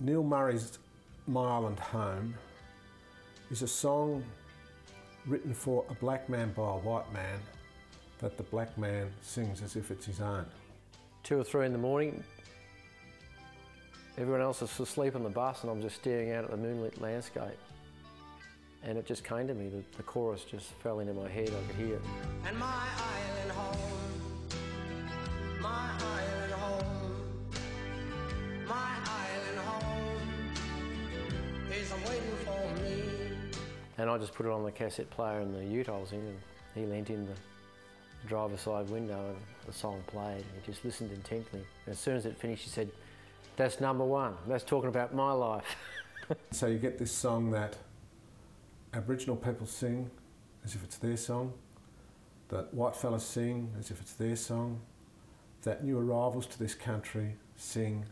Neil Murray's My Island Home is a song written for a black man by a white man that the black man sings as if it's his own. 2 or 3 in the morning, everyone else is asleep on the bus and I'm just staring out at the moonlit landscape. And it just came to me, the chorus just fell into my head, I could hear it. And my island home, my island home, my island home is waiting for me. And I just put it on the cassette player in the ute I was in, and he leant in the driver's side window and the song played, and he just listened intently. And as soon as it finished he said, "That's number one, that's talking about my life." So you get this song that Aboriginal people sing as if it's their song, that white fellas sing as if it's their song, that new arrivals to this country sing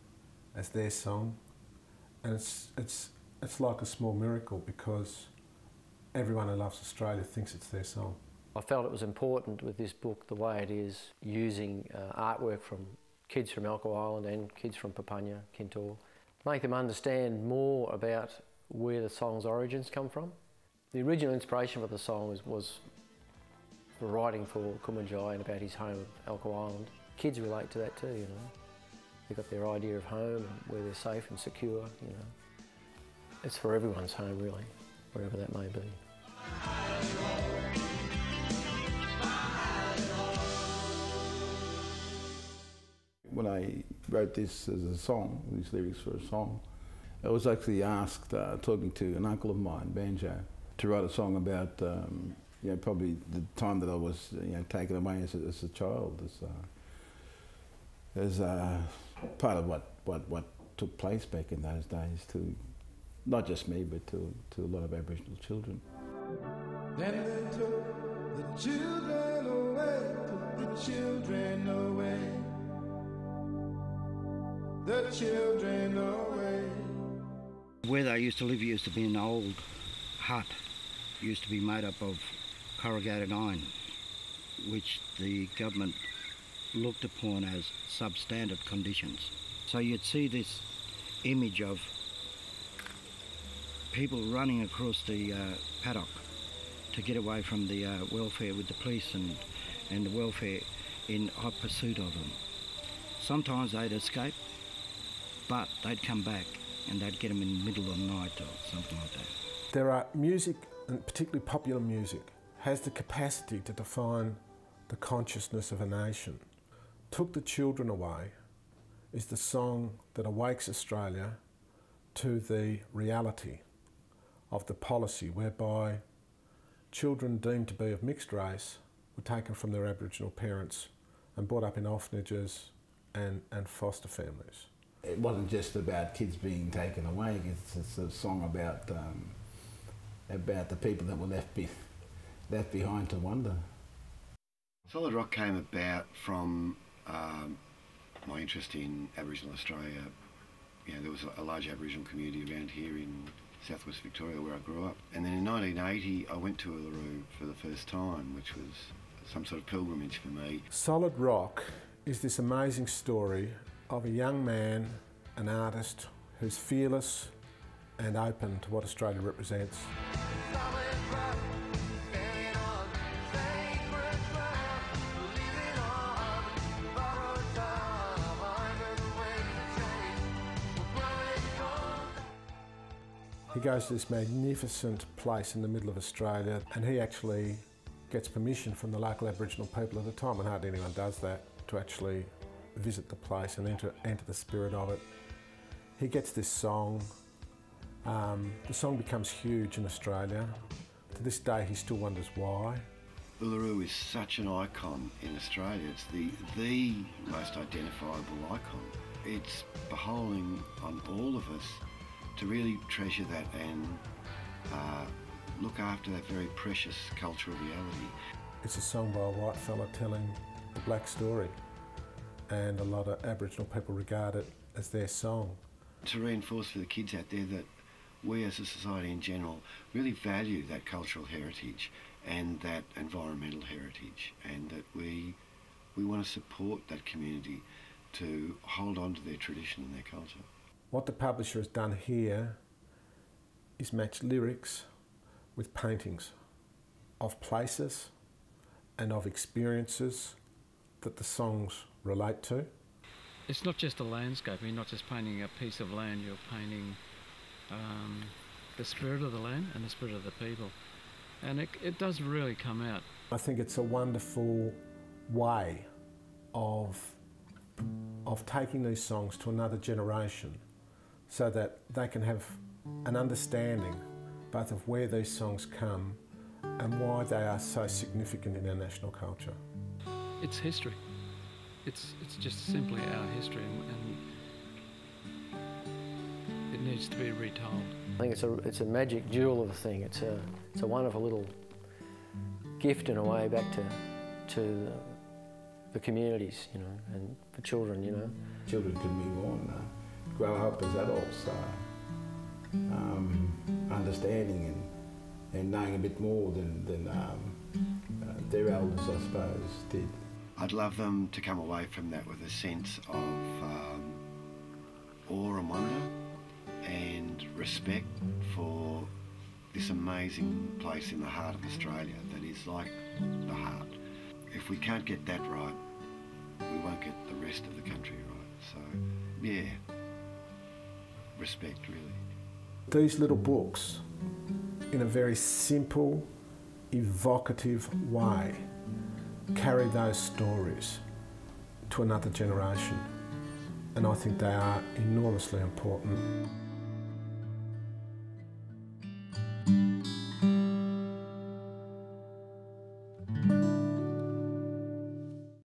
as their song, and it's like a small miracle because everyone who loves Australia thinks it's their song. I felt it was important with this book, the way it is, using artwork from kids from Elcho Island and kids from Papunya, Kintore, make them understand more about where the song's origins come from. The original inspiration for the song was for writing for Kumanjai and about his home of Elcho Island. Kids relate to that too, you know. They've got their idea of home and where they're safe and secure, you know. It's for everyone's home really, wherever that may be. When I wrote this as a song, these lyrics for a song, I was actually asked, talking to an uncle of mine, Banjo, to write a song about, you know, probably the time that I was, you know, taken away as a child, as part of what took place back in those days to not just me, but to a lot of Aboriginal children. Then they took the children away, took the children away, the children away. Where they used to live used to be an old hut, used to be made up of corrugated iron, which the government looked upon as substandard conditions. So you'd see this image of people running across the paddock to get away from the welfare with the police and the welfare in hot pursuit of them. Sometimes they'd escape, but they'd come back and they'd get them in the middle of the night or something like that. There are music, and particularly popular music, has the capacity to define the consciousness of a nation. Took the Children Away is the song that awakes Australia to the reality of the policy whereby children deemed to be of mixed race were taken from their Aboriginal parents and brought up in orphanages and foster families. It wasn't just about kids being taken away, it's a song about the people that were left behind to wonder. Solid Rock came about from my interest in Aboriginal Australia. You know, there was a large Aboriginal community around here in southwest Victoria where I grew up. And then in 1980 I went to Uluru for the first time, which was some sort of pilgrimage for me. Solid Rock is this amazing story of a young man, an artist, who's fearless and open to what Australia represents. He goes to this magnificent place in the middle of Australia, and he actually gets permission from the local Aboriginal people at the time, and hardly anyone does that, to actually visit the place and enter the spirit of it. He gets this song. The song becomes huge in Australia. To this day he still wonders why. Uluru is such an icon in Australia. It's the most identifiable icon. It's beholding on all of us to really treasure that and look after that very precious cultural reality. It's a song by a white fella telling the black story, and a lot of Aboriginal people regard it as their song. To reinforce for the kids out there that we as a society in general really value that cultural heritage and that environmental heritage, and that we want to support that community to hold on to their tradition and their culture. What the publisher has done here is match lyrics with paintings of places and of experiences that the songs relate to. It's not just a landscape, you're not just painting a piece of land, you're painting the spirit of the land and the spirit of the people. And it does really come out. I think it's a wonderful way of taking these songs to another generation so that they can have an understanding both of where these songs come and why they are so significant in our national culture. It's history. It's just simply our history, and it needs to be retold. I think it's a magic jewel of a thing. It's a wonderful little gift in a way back to the communities, you know, and for children, you know. Children can move on, grow up as adults, understanding and knowing a bit more than their elders, I suppose, did. I'd love them to come away from that with a sense of awe and wonder and respect for this amazing place in the heart of Australia that is like the heart. If we can't get that right, we won't get the rest of the country right. So, yeah, respect, really. These little books, in a very simple, evocative way, carry those stories to another generation, and I think they are enormously important.